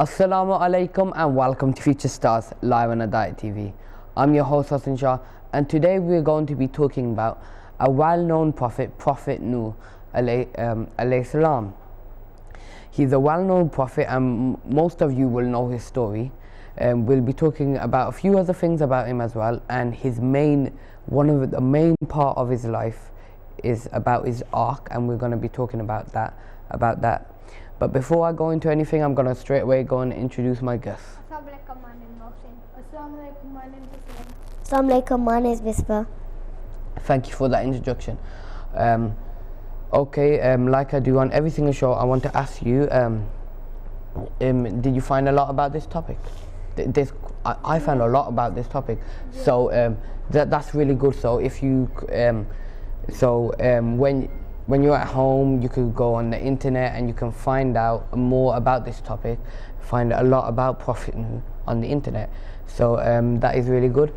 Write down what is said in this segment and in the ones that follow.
Assalamu alaikum and welcome to Future Stars live on Hidayat TV. I'm your host Hassan Shah, and today we're going to be talking about a well-known prophet, Prophet Nuh alayhi salam. He's a well-known prophet and most of you will know his story. We'll be talking about a few other things about him as well, and one of the main part of his life is about his ark, and we're going to be talking about that. But before I go into anything, I'm going to straight away go and introduce my guests. Assalamualaikum, my name is Mohsin. Assalamualaikum, my name is Islam. Assalamualaikum, my name is Bispa. Thank you for that introduction. Like I do on every single show, I want to ask you, did you find a lot about this topic? I found a lot about this topic, so that's really good. So if you, when you're at home, you could go on the internet and you can find out more about this topic, find a lot about Prophet Nuh on the internet. So that is really good.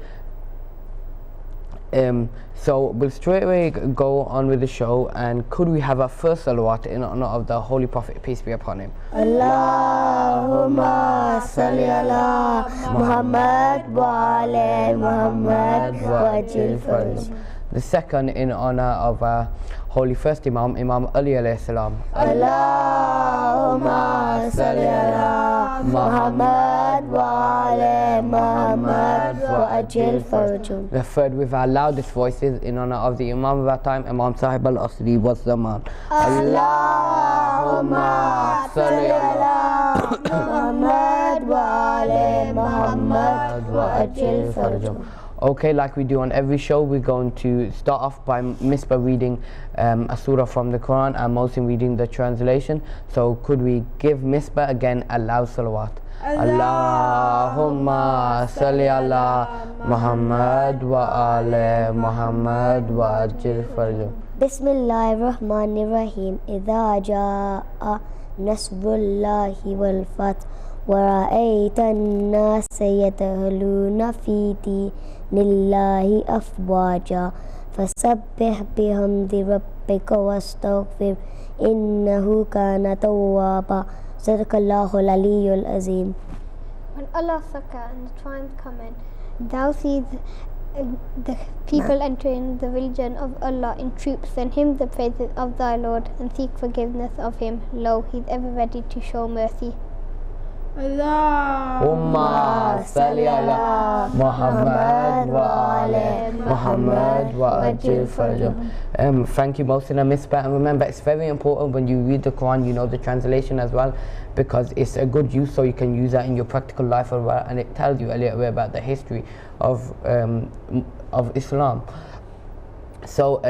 So we'll straight away go on with the show, and could we have a first salawat in honor of the Holy Prophet, peace be upon him? Allahumma salli ala Muhammad wa ala Muhammad wa ajil farj. The second in honor of Holy First Imam, Imam Ali alayhi salam. Allahumma salli ala Muhammad wa ala Muhammad wa ajil farj. The third with our loudest voices in honor of the Imam of our time, Imam Sahib al-Asri was Zaman. Allahumma salli ala Muhammad wa ala Muhammad wa ajil farj. Okay, like we do on every show, we're going to start off by Misbah reading a surah from the Quran and Mohsin reading the translation. So could we give Misbah again a loud salawat? Allahumma salli ala Muhammad wa ala Muhammad wa ajil farj. Bismillahirrahmanirrahim. Idha jaa nasrullahi wal fath ورأيت الناس يدخلون في دين الله أفواجا فسبح بحمد ربك واستغفر إنه كان توابا صدق الله العلي العظيم. When Allah's succor and the times come in, thou seest the people entering the religion of Allah in troops, and hymn the praises of thy Lord and seek forgiveness of him. Lo, he is ever ready to show mercy. Allahumma salli ala Muhammad wa ala Muhammad wa ajil farj. Thank you, Mohsin and Misbah. And remember, it's very important when you read the Quran, you know the translation as well, because it's a good use, so you can use that in your practical life as well, and it tells you a little bit about the history of Islam. So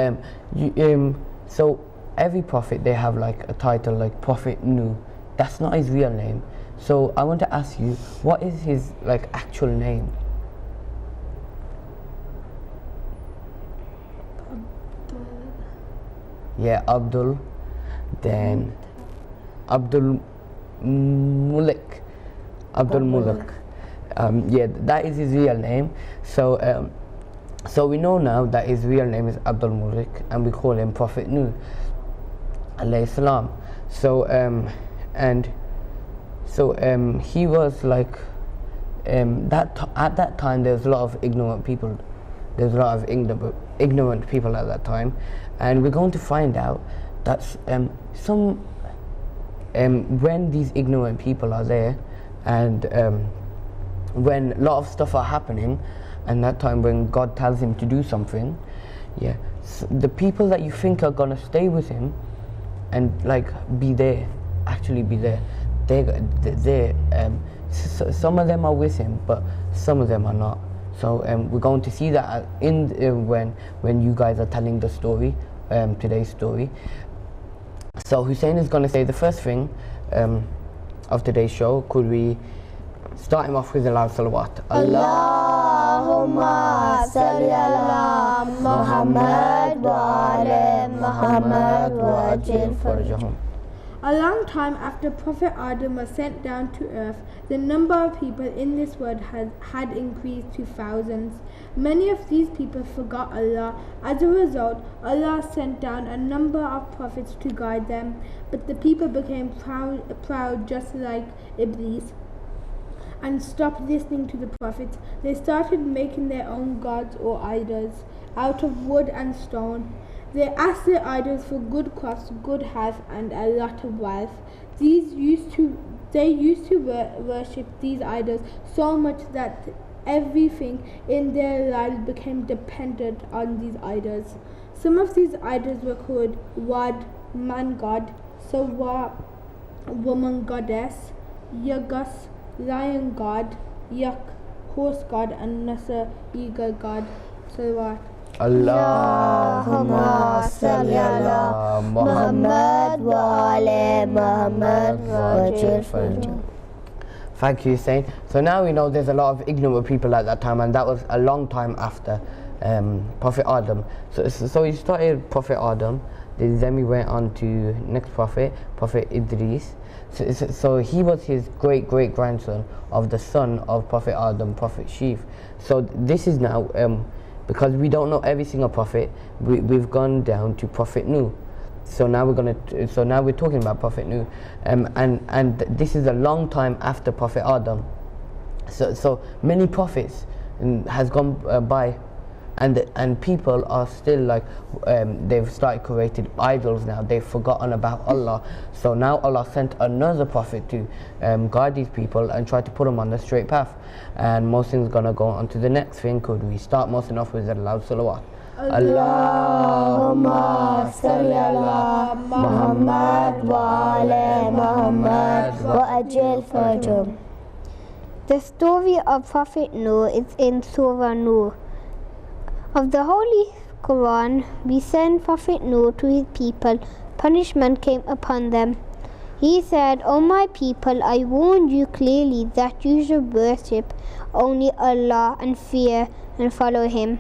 so every prophet, they have like a title, like Prophet Nuh. That's not his real name. So I want to ask you, what is his like actual name? Yeah, Abdul. Then Abdul Mulk. Yeah, that is his real name. So so we know now that his real name is Abdul Mulk, and we call him Prophet Nuh alayhi salam. So he was like at that time there was a lot of ignorant people. There's a lot of ignorant people at that time, and we're going to find out that when these ignorant people are there, and when a lot of stuff are happening, and that time when God tells him to do something, so the people that you think are gonna stay with him and like actually be there. Some of them are with him, but some of them are not. So we're going to see that when you guys are telling the story, today's story. So Hussein is going to say the first thing of today's show. Could we start him off with a loud salawat? Allahumma salli ala Muhammad wa ala Muhammad wa ajil farjahum. A long time after Prophet Adam was sent down to earth, the number of people in this world had increased to thousands. Many of these people forgot Allah. As a result, Allah sent down a number of prophets to guide them, but the people became proud just like Iblis. and stopped listening to the prophets. They started making their own gods or idols out of wood and stone. They asked their idols for good crops, good health, and a lot of wealth. They used to worship these idols so much that everything in their lives became dependent on these idols. Some of these idols were called Wad, man god, Sawa, woman goddess, Yagus, lion god, Yak, horse god, and Nasr, eagle god. Salawat. Allahumma salli ala Muhammad wa ala Muhammad wa ajil farajahum. Thank you, Hussein. So now we know there's a lot of ignorant people at that time, and that was a long time after Prophet Adam. So he started Prophet Adam, then we went on to next prophet, Prophet Idris. So he was his great grandson of the son of Prophet Adam, Prophet Sheaf. So this is now, because we don't know every single prophet, we've gone down to Prophet Nuh. So now we're talking about Prophet Nuh, and this is a long time after Prophet Adam. So many prophets has gone by, and people are still like they've started creating idols now. They've forgotten about Allah. So now Allah sent another prophet to guide these people and try to put them on the straight path. And Mohsin's gonna go on to the next thing. Could we start Mohsin off with a loud salawat? Allahumma salli ala Muhammad wa ala Muhammad wa ajil farajahum. The story of Prophet Noah is in Surah Noah. Of the Holy Quran, we sent Prophet Noah to his people. Punishment came upon them. He said, O my people, I warned you clearly that you should worship only Allah and fear and follow Him.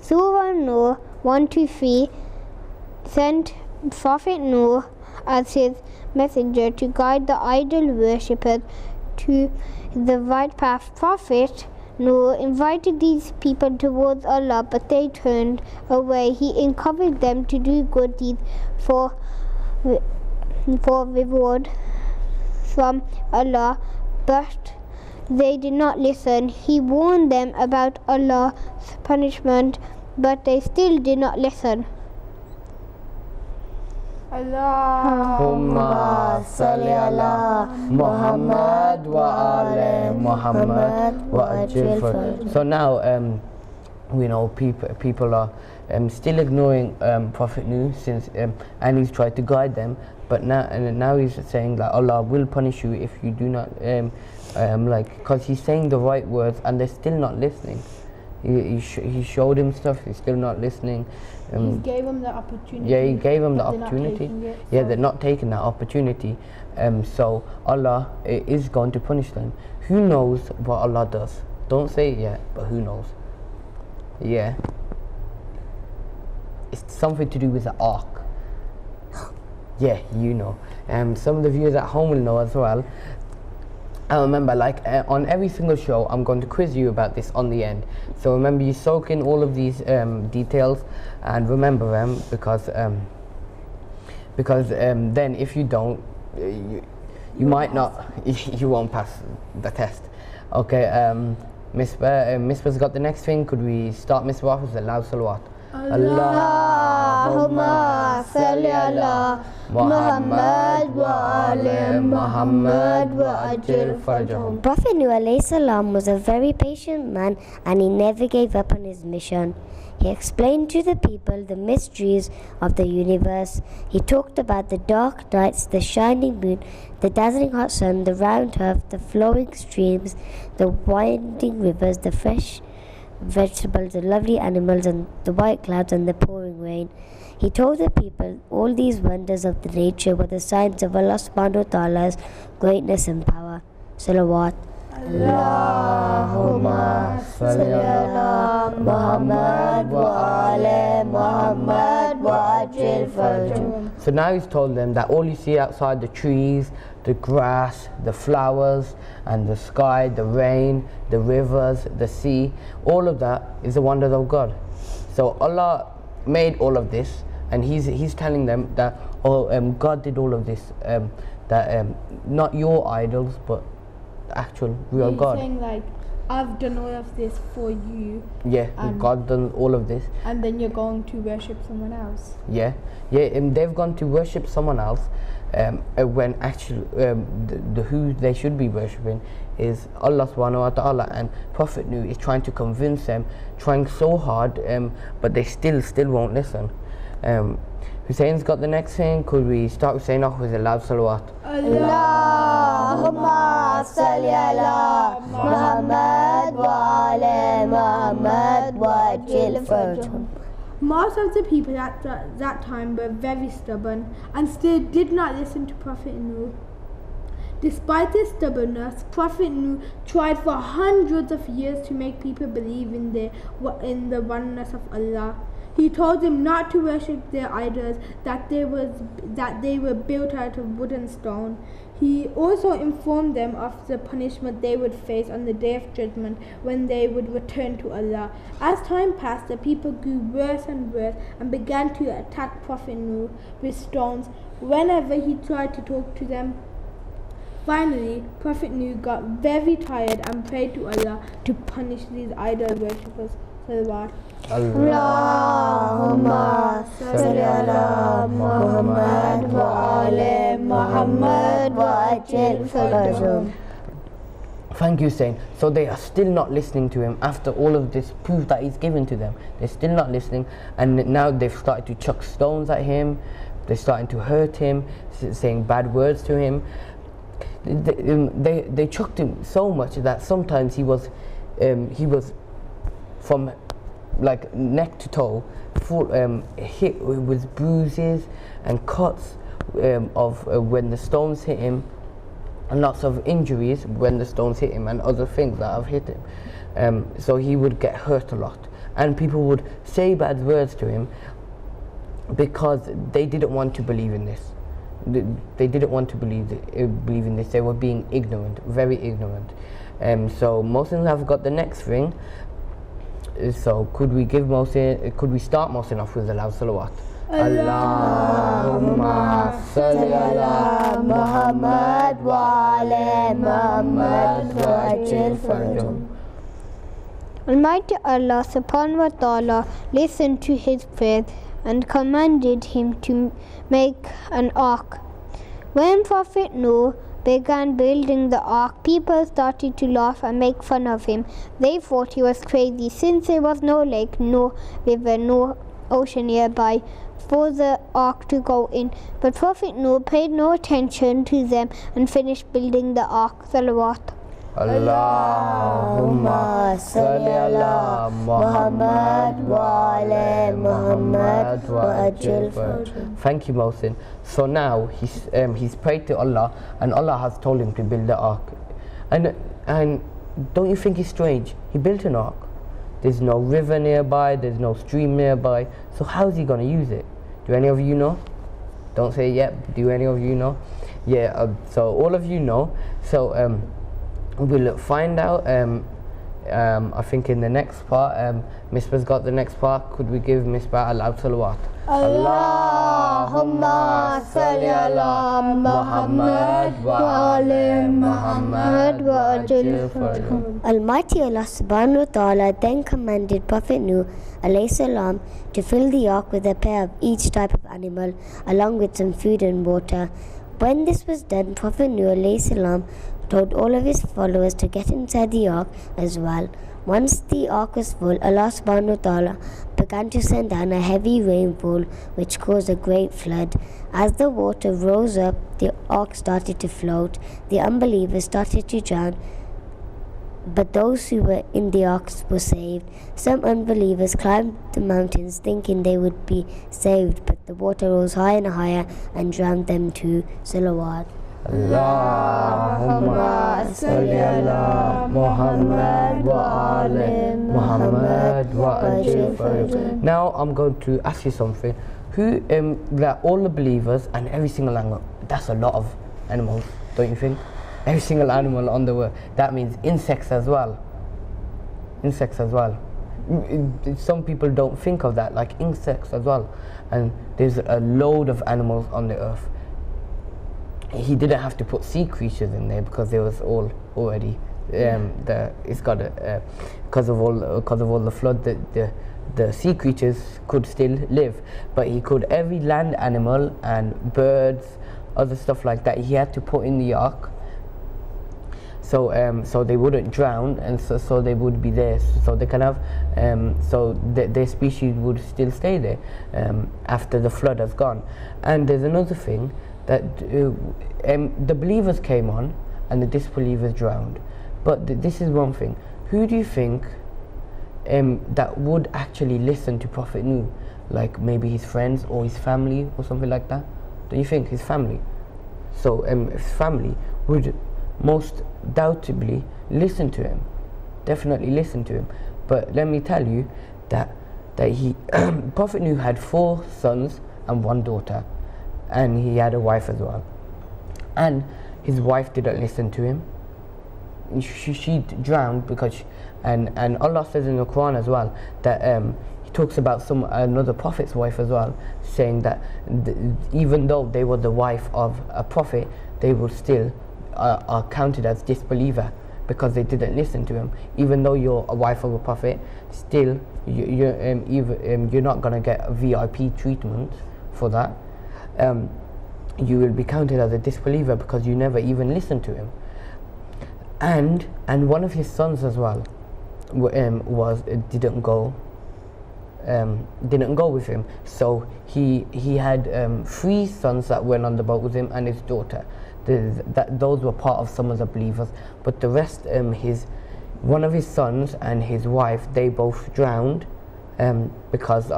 Surah Noah 1-3 sent Prophet Noah as his messenger to guide the idol worshippers to the right path. Prophet Noah invited these people towards Allah, but they turned away. He encouraged them to do good deeds for reward from Allah, but they did not listen. He warned them about Allah's punishment, but they still did not listen. Allahumma salli ala Muhammad wa ala Muhammad wa ajil farajahum. So now we know people are still ignoring Prophet Nuh since and he's tried to guide them, but now he's saying that Allah will punish you if you do not because he's saying the right words and they're still not listening. He showed him stuff, he's still not listening. He gave him the opportunity. Yeah, he gave him the opportunity. They're not taking that opportunity. So Allah is going to punish them. Who knows what Allah does? Don't say it yet, but who knows? Yeah. It's something to do with the ark. Yeah, you know. Some of the viewers at home will know as well. I remember, on every single show, I'm going to quiz you about this on the end. So remember, you soak in all of these details and remember them, because then if you don't, you might not, you won't pass the test. Okay, Misbah's got the next thing. Could we start Misbah with the loud salawat? Allahumma salli ala Muhammad wa ala Muhammad wa ajil farajahum. Prophet Nuh alayhi salam was a very patient man, and he never gave up on his mission. He explained to the people the mysteries of the universe. He talked about the dark nights, the shining moon, the dazzling hot sun, the round earth, the flowing streams, the winding rivers, the fresh vegetables, the lovely animals, and the white clouds and the pouring rain. He told the people all these wonders of the nature were the signs of Allah subhanahu wa ta'ala's greatness and power. Salawat. Allahumma salli ala Muhammad wa ala Muhammad wa ajil farajahum. So now he's told them that all you see outside, the trees, the grass, the flowers, and the sky, the rain, the rivers, the sea, all of that is the wonders of God. So Allah made all of this, and he's telling them that God did all of this, that not your idols, but actual real He's God. saying like, I've done all of this for you, Yeah, and- God done all of this. and then you're going to worship someone else. Yeah, and they've gone to worship someone else when actually the who they should be worshipping is Allah subhanahu wa ta'ala, and Prophet Nuh is trying to convince them, trying so hard, but they still won't listen. Hussein's got the next thing. Could we start Hussein off with a loud salawat? Allahumma salli ala Muhammad wa ala Muhammad wa ajil farjahum. Most of the people at that time were very stubborn and still did not listen to Prophet Nuh. Despite this stubbornness, Prophet Nuh tried for hundreds of years to make people believe in the oneness of Allah. He told them not to worship their idols, that they were built out of wood and stone. He also informed them of the punishment they would face on the Day of Judgment when they would return to Allah. As time passed, the people grew worse and worse and began to attack Prophet Nuh with stones whenever he tried to talk to them. Finally, Prophet Nuh got very tired and prayed to Allah to punish these idol worshippers. Salawat. Allahumma salli ala Muhammad wa ala Muhammad wa ajil farjahum. Thank you, Hussein. So they are still not listening to him after all of this proof that he's given to them. They're still not listening, and now they've started to chuck stones at him. They're starting to hurt him, saying bad words to him. They chucked him so much that sometimes he was from like neck to toe full hit with bruises and cuts of when the stones hit him, and lots of injuries when the stones hit him and other things that have hit him. So he would get hurt a lot, and people would say bad words to him because they didn't want to believe in this. They didn't want to believe in this. They were being ignorant, very ignorant. So Mohsin have got the next thing. So could we start Mohsin off with a loud salawat? Allahumma salli ala Muhammad wa ala Muhammad wa ajil farjahum. Almighty Allah subhanahu wa ta'ala listened to his prayers and commanded him to make an ark. When Prophet Nuh began building the ark, people started to laugh and make fun of him. They thought he was crazy, since there was no lake, no river, no ocean nearby for the ark to go in. But Prophet Nuh paid no attention to them and finished building the ark. Salawat. Allahumma salli ala Muhammad wa ala Muhammad wa ajil farjahum. Thank you, Mohsin. So now he's prayed to Allah, and Allah has told him to build the ark. And don't you think it's strange? He built an ark. There's no river nearby. There's no stream nearby. So how's he gonna use it? Do any of you know? Don't say yet. Do any of you know? Yeah. So all of you know. So we'll find out. I think in the next part, Misbah's got the next part. Could we give Misbah a loud salawat? Allahumma salli ala Muhammad wa ala Muhammad wa ajil farjahum. Almighty Allah subhanahu wa ta'ala then commanded Prophet Nuh alayhi salam to fill the ark with a pair of each type of animal along with some food and water. When this was done, Prophet Nuh alayhi salam told all of his followers to get inside the ark as well. Once the ark was full, Allah subhanahu wa ta'ala began to send down a heavy rainfall which caused a great flood. As the water rose up, the ark started to float. The unbelievers started to drown, but those who were in the ark were saved. Some unbelievers climbed the mountains thinking they would be saved, but the water rose higher and higher and drowned them too. Salawat. Allahumma salli ala Muhammad wa ala Muhammad wa ajil farjahum. Now I'm going to ask you something. Who that all the believers and every single animal, that's a lot of animals, don't you think? Every single animal on the world. That means insects as well. Insects as well. Some people don't think of that, like insects as well. And there's a load of animals on the earth. he didn't have to put sea creatures in there because there was all already it's got because of all the flood the sea creatures could still live, but he could every land animal and birds, other stuff like that, he had to put in the ark. So they wouldn't drown, and so they would be there, so they can have their species would still stay there after the flood has gone. And there's another thing that the believers came on and the disbelievers drowned. But this is one thing: who do you think that would actually listen to Prophet Nuh? Like maybe his friends or his family or something like that? Do you think his family? So his family would most doubtably listen to him, definitely listen to him. But let me tell you that he Prophet Nuh had 4 sons and 1 daughter, and he had a wife as well, and his wife didn't listen to him. She drowned because and Allah says in the Quran as well that he talks about another prophet's wife as well, saying that even though they were the wife of a prophet, they were still are counted as disbeliever because they didn't listen to him. Even though you're a wife of a prophet, still you're not going to get a VIP treatment for that. You will be counted as a disbeliever because you never even listened to him. And one of his sons as well didn't go with him. So he had 3 sons that went on the boat with him and his daughter. Those were part of some of the believers, but the rest, one of his sons and his wife, they both drowned because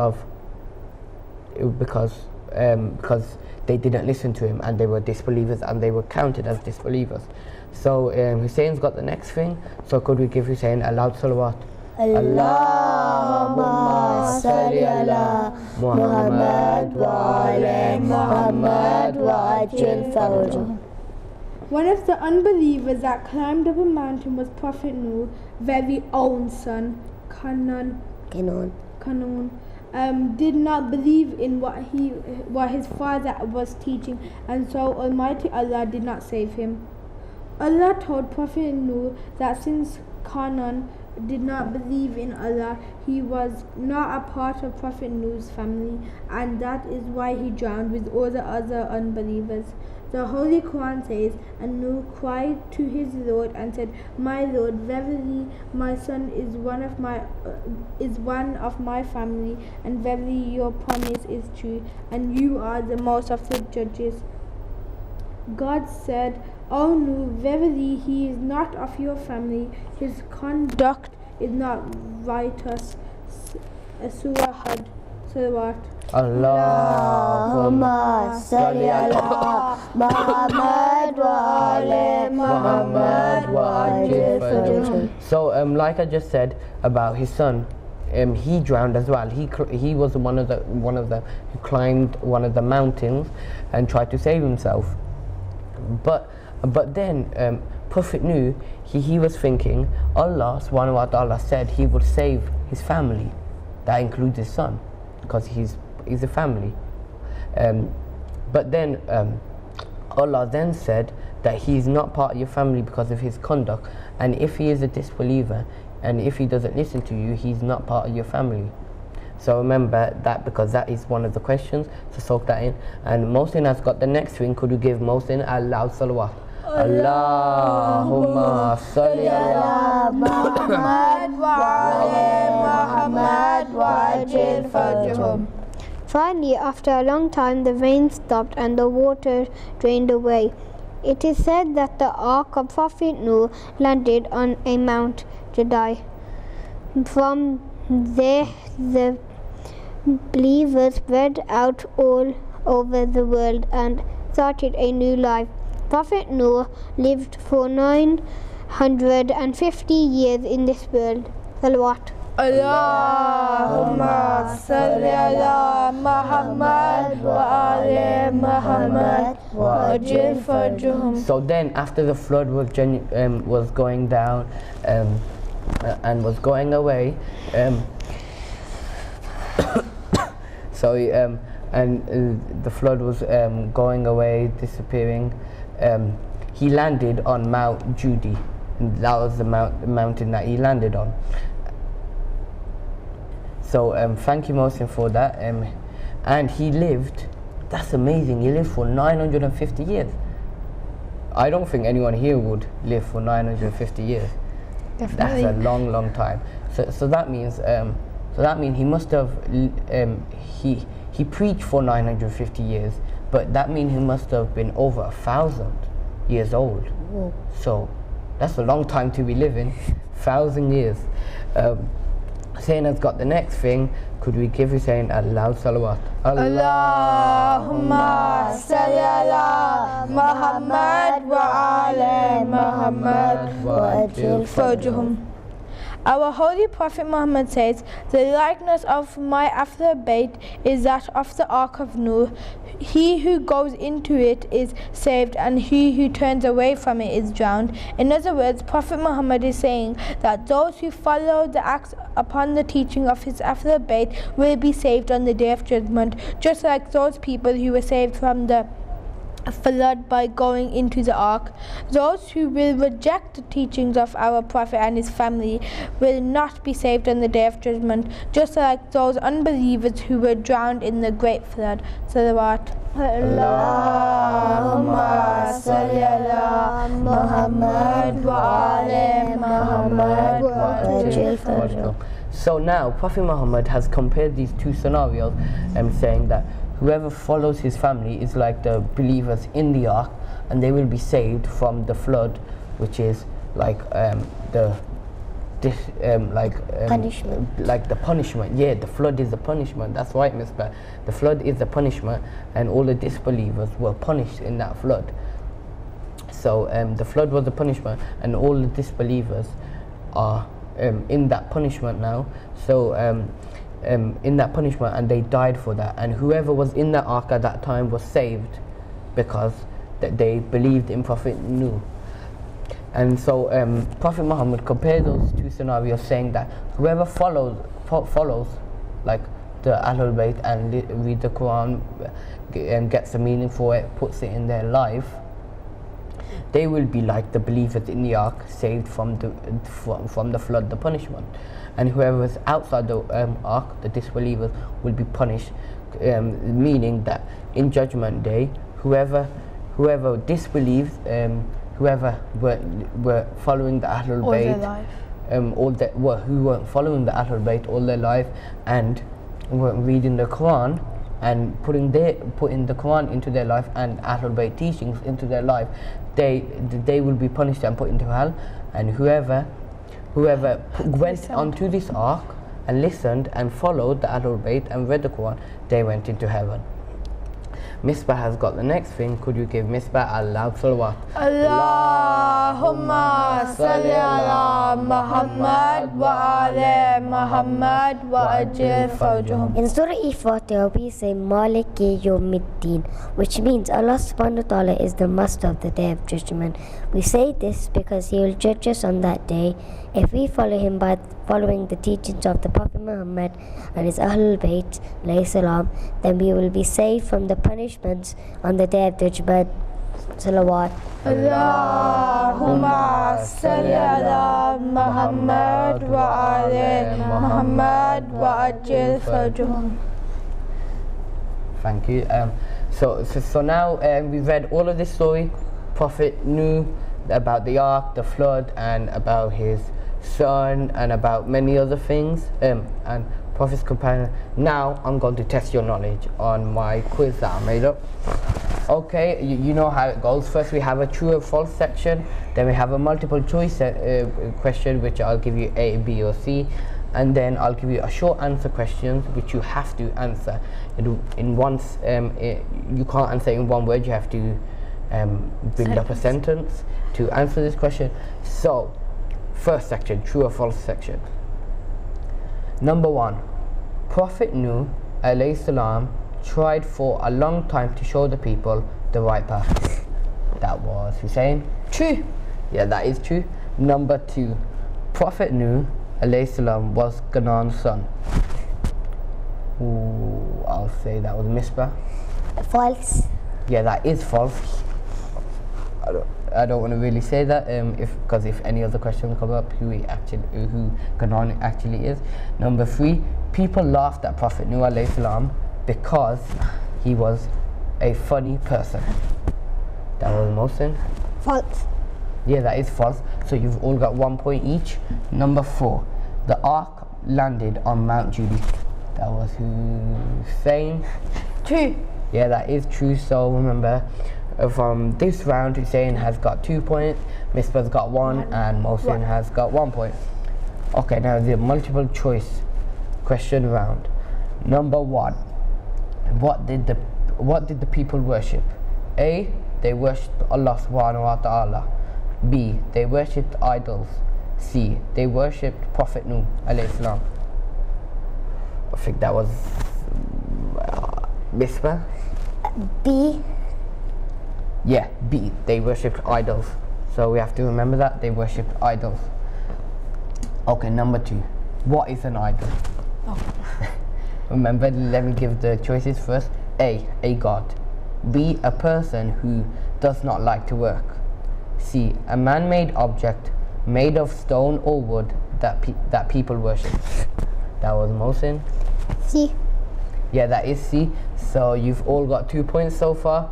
they didn't listen to him and they were disbelievers and they were counted as disbelievers. So Hussein's got the next thing. So could we give Hussein a loud salawat? Allahumma salli ala Muhammad wa ala Muhammad wa ajil farajah. One of the unbelievers that climbed up a mountain was Prophet Nuh's very own son, Canaan, did not believe in what his father was teaching, and so Almighty Allah did not save him. Allah told Prophet Nuh that since Canaan did not believe in Allah, he was not a part of Prophet Nuh's family, and that is why he drowned with all the other unbelievers. The Holy Quran says, and Nuh cried to his Lord and said, My Lord, verily my son is one of my family, and verily your promise is true, and you are the most of the judges. God said, O Nuh, verily he is not of your family, his conduct is not righteous. Surah Hud, Salawat. Allahumma salli ala Muhammad wa ala Muhammad wa ajil farajah. So like I just said about his son, he drowned as well. He was one of the who climbed one of the mountains and tried to save himself. But then Prophet Nuh, he was thinking Allah subhanahu wa ta'ala said he would save his family. That includes his son, because he's a family. But then Allah then said that he's not part of your family because of his conduct, and if he is a disbeliever and if he doesn't listen to you, he's not part of your family. So remember that, because that is one of the questions, so soak that in. And Mohsin has got the next thing. Could you give Mohsin a loud salawat? Allahumma salli ala Muhammad wa ala Muhammad wa ajil farajah. Finally, after a long time, the rain stopped and the water drained away. It is said that the ark of Prophet Nuh landed on a Mount Jedi. From there, the believers spread out all over the world and started a new life. Prophet Nuh lived for 950 years in this world. Salawat. Allahumma salli ala Muhammad wa ala Muhammad wa ajil farajah. So then, after the flood was going down and was going away, the flood was going away, disappearing. he landed on Mount Judy, and that was the mountain that he landed on. So thank you, Mohsin, for that. And he lived, that's amazing, he lived for 950 years. I don't think anyone here would live for 950 years. Definitely. That's a long time. So that means he must have he preached for 950 years, but that means he must have been over 1,000 years old. Whoa. So that's a long time to be living, 1,000 years. Hussein has got the next thing. Could we give Hussein a loud salawat? Allahumma salli ala Muhammad wa ala Muhammad wa ajil farjahum. Our Holy Prophet Muhammad says, the likeness of my after bayt is that of the Ark of Noor. He who goes into it is saved, and he who turns away from it is drowned. In other words, Prophet Muhammad is saying that those who follow the acts upon the teaching of his after bayt will be saved on the Day of Judgment, just like those people who were saved from the flood by going into the ark. Those who will reject the teachings of our Prophet and his family will not be saved on the Day of Judgment, just like those unbelievers who were drowned in the great flood. Salawat. Allahumma salli ala Muhammad wa ala Muhammad wa ajil farjahum. So now Prophet Muhammad has compared these two scenarios and saying that whoever follows his family is like the believers in the ark, and they will be saved from the flood, which is like punishment. Like the punishment. Yeah, the flood is the punishment. That's right, Miss Black. The flood is the punishment, and all the disbelievers were punished in that flood. So the flood was the punishment, and all the disbelievers are in that punishment now. So in that punishment, and they died for that, and whoever was in that ark at that time was saved because that they believed in Prophet Nuh. And so Prophet Muhammad compared those two scenarios, saying that whoever follows like the Ahlul Bayt and read the Quran and gets the meaning for it, puts it in their life, they will be like the believers in the ark, saved from the flood, the punishment. And whoever is outside the ark, the disbelievers, will be punished, meaning that in Judgment Day, whoever disbelieves, whoever were following the Ahlul Bayt, who weren't following the Ahlul Bayt all their life and were reading the Quran and putting the Quran into their life and Ahlul Bayt teachings into their life, they will be punished and put into hell. And whoever went onto this ark and listened and followed the Ahlul Bayt and read the Quran, they went into heaven. Misbah has got the next thing. Could you give Misbah a loud salawat? Allahumma salli ala Muhammad wa ala Muhammad wa ajil farjahum. In Surah Al-Fatiha we say Maliki Yawmiddin, which means Allah subhanahu wa ta'ala is the master of the Day of Judgment. We say this because he will judge us on that day. If we follow him by following the teachings of the Prophet Muhammad and his Ahlul Bayt, salam, then we will be saved from the punishments on the Day of Judgment. Salawat. Allahumma salli ala Muhammad wa ala Muhammad wa ajil farjahum. Thank you. So now we've read all of this story. Prophet knew about the ark, the flood, and about his son, and about many other things, and Prophet's companion. Now I'm going to test your knowledge on my quiz that I made up. Okay, you know how it goes. First we have a true or false section, then we have a multiple choice question, which I'll give you A, B or C, and then I'll give you a short answer questions which you have to answer in once. You can't answer in one word, you have to build up a sentence to answer this question. So first section, true or false section. Number 1, Prophet Nuh alayhi salam tried for a long time to show the people the right path. That was Hussein. True. Yeah, that is true. Number 2, Prophet Nuh alayhi salam was Canaan's son. Ooh, I'll say that was Misbah. False. Yeah, that is false. I don't want to really say that because if any other questions come up, who Canaan actually is. Number 3, people laughed at Prophet Nuh alayhi salam because he was a funny person. That was Mohsin. False. Yeah, that is false. So you've all got 1 point each. Number 4, the ark landed on Mount Judy. That was Hussein. True. Yeah, that is true. So remember, from this round, Hussein has got 2 points, Misbah's got 1, and Mohsin has got 1 point. Okay, now the multiple choice question round. Number 1, what did the people worship? A, they worshipped Allah subhanahu wa ta'ala. B, they worshipped idols. C, they worshipped Prophet Nuh alayhi salam. I think that was Misbah. B. Yeah, B, they worshipped idols. So we have to remember that they worshipped idols. Okay, number 2, what is an idol? Remember, let me give the choices first. A god. B, a person who does not like to work. C, a man-made object made of stone or wood that people worship. That was Mohsin. C. Yeah, that is C. So you've all got 2 points so far.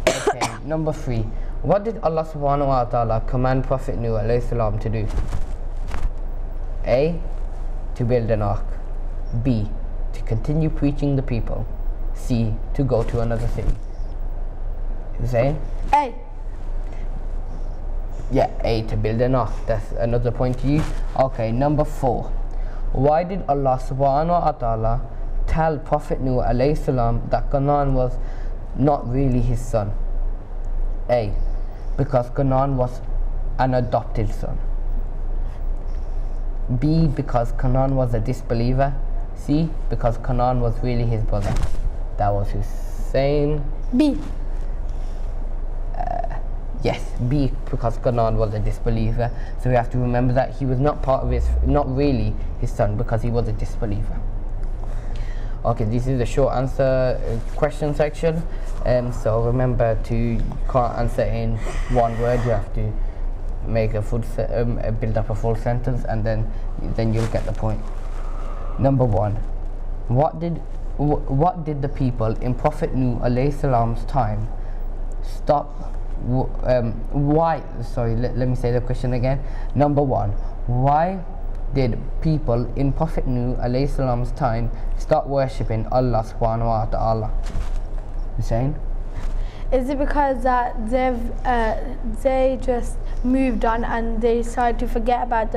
Okay, number 3. What did Allah subhanahu wa ta'ala command Prophet Nuh alayhi salam to do? A, to build an ark. B, to continue preaching the people. C, to go to another city. Hussein? A. Yeah, A, to build an ark. That's another point to you. Okay, number 4. Why did Allah subhanahu wa ta'ala tell Prophet Nuh alayhi salam that Canaan was not really his son? A, because Canaan was an adopted son. B, because Canaan was a disbeliever. C, because Canaan was really his brother. That was Hussein. B. Yes, B, because Canaan was a disbeliever. So we have to remember that he was not really his son, because he was a disbeliever. Okay, this is the short answer question section. So remember you can't answer in one word. You have to make a full build up a full sentence, and then you'll get the point. Number 1, what did the people in Prophet Nuh alayhi salam's time stop? Why? Sorry, let me say the question again. Number 1, why did people in Prophet Nuh alayhi salam's time start worshipping Allah subhanahu wa ta'ala? Hussein? Is it because that they just moved on and they started to forget about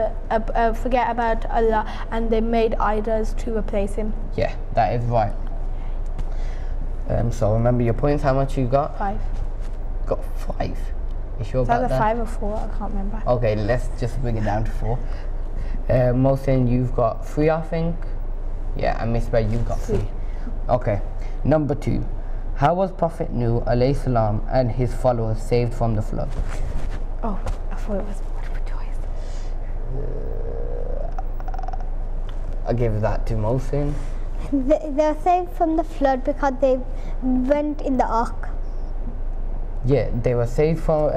Allah, and they made idols to replace him? Yeah, that is right. So remember your points. How much you got? 5. Got 5. You sure Is about that that? 5 or 4? I can't remember. Okay, let's just bring it down to 4. Mohsin, you've got 3, I think. Yeah, and Misbah, you've got 3. Okay, number 2. How was Prophet Nuh alayhi salam and his followers saved from the flood? Oh, I thought it was multiple choice. I'll give that to Mohsin. They were saved from the flood because they went in the ark. Yeah, they were saved from.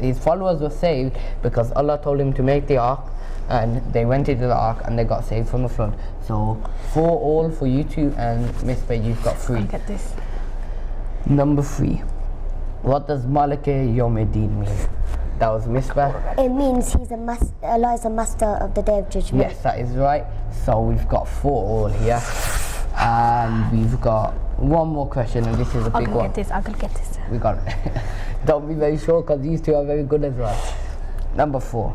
His followers were saved because Allah told him to make the ark, and they went into the ark and they got saved from the flood. So 4 all for you two, and Misbah, you've got 3. Look at this. Number 3. What does Malike Yawmiddin mean? That was Misbah. It means Allah is the master of the Day of Judgment. Yes, that is right. So we've got 4 all here, and we've got 1 more question, and this is a big one. I'll get this. We got it. Don't be very sure, because these 2 are very good as well. Number 4.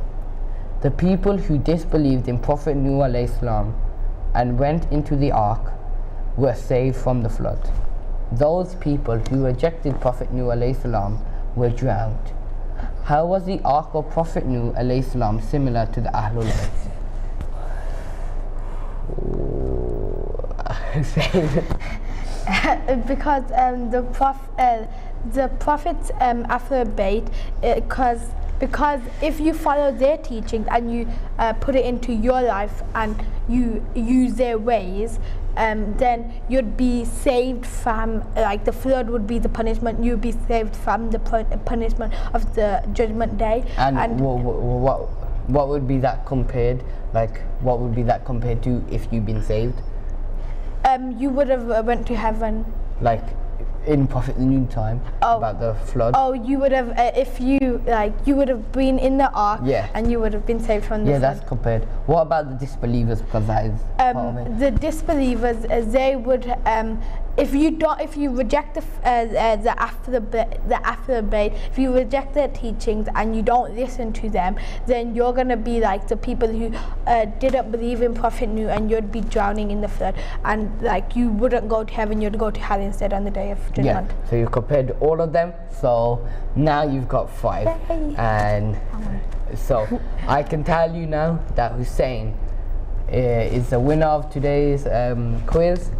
The people who disbelieved in Prophet Nuh alayhi salam and went into the ark were saved from the flood. Those people who rejected Prophet Nuh alayhi salam were drowned. How was the ark of Prophet Nuh alayhi salam similar to the Ahlul Bayt? Because the prophets after Bayt, because because if you follow their teachings and you put it into your life and you use their ways, then you'd be saved from, like, the flood would be the punishment, you'd be saved from the punishment of the judgment day. And what would be that compared, like, what would be that compared to if you've been saved? You would have went to heaven. Like in Prophet Noon time, about the flood. Oh, you would have, if you, like, you would have been in the ark, Yeah. and you would have been saved from the flood. Yeah, that's compared. What about the disbelievers? Because that is part of it. The disbelievers, they would, if you reject the after bait, if you reject their teachings and you don't listen to them, then you're gonna be like the people who didn't believe in Prophet Nuh, and you'd be drowning in the flood, and like you wouldn't go to heaven, you'd go to hell instead on the day of judgment. Yeah. So you compared all of them. So now you've got 5, and so I can tell you now that Hussein is the winner of today's quiz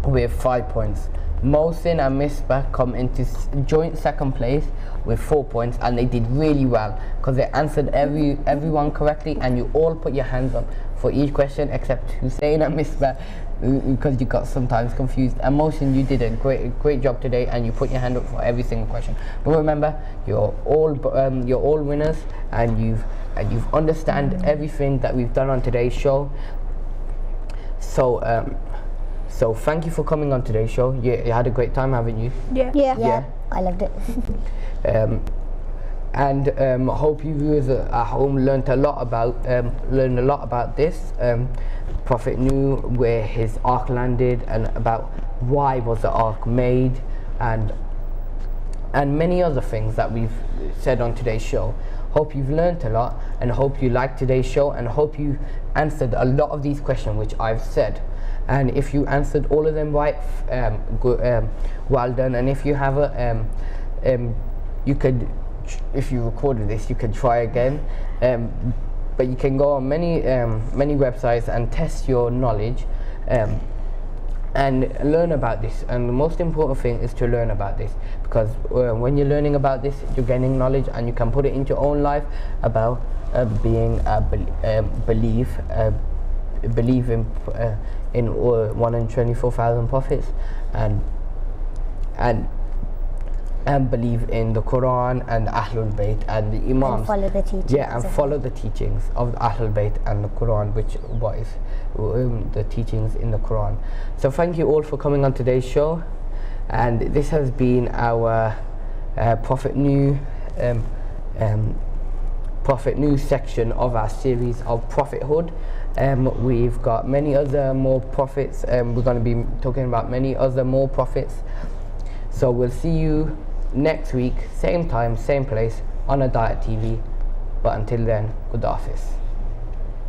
with 5 points. Mohsin and Misbah come into joint second place with 4 points, and they did really well because they answered everyone correctly, and you all put your hands up for each question except Hussein and Misbah, because you got sometimes confused. And Mohsin, you did a great job today, and you put your hand up for every single question. But remember, you're all winners, and you've understand everything that we've done on today's show. So thank you for coming on today's show. You had a great time, haven't you? Yeah. I loved it. And hope you viewers at home learned a lot about this Prophet Nuh, where his ark landed, and about why was the ark made, and many other things that we've said on today's show. Hope you've learned a lot, and hope you liked today's show, and hope you answered a lot of these questions which I've said. And if you answered all of them right, well done. And if you have you could, if you recorded this, you could try again. But you can go on many websites and test your knowledge, and learn about this. And the most important thing is to learn about this, because when you're learning about this, you're gaining knowledge, and you can put it into your own life about being believe in 124,000 prophets, and believe in the Quran and the Ahlul Bayt and the Imams. And follow the teachings. Yeah, and follow the teachings of the Ahlul Bayt and the Quran, which what is the teachings in the Quran. So thank you all for coming on today's show, and this has been our Prophet Nuh section of our series of prophethood. We've got many other more prophets, and we're going to be talking about many other more prophets. So we'll see you next week, same time, same place, on Hidayat TV. But until then, Good Hafiz.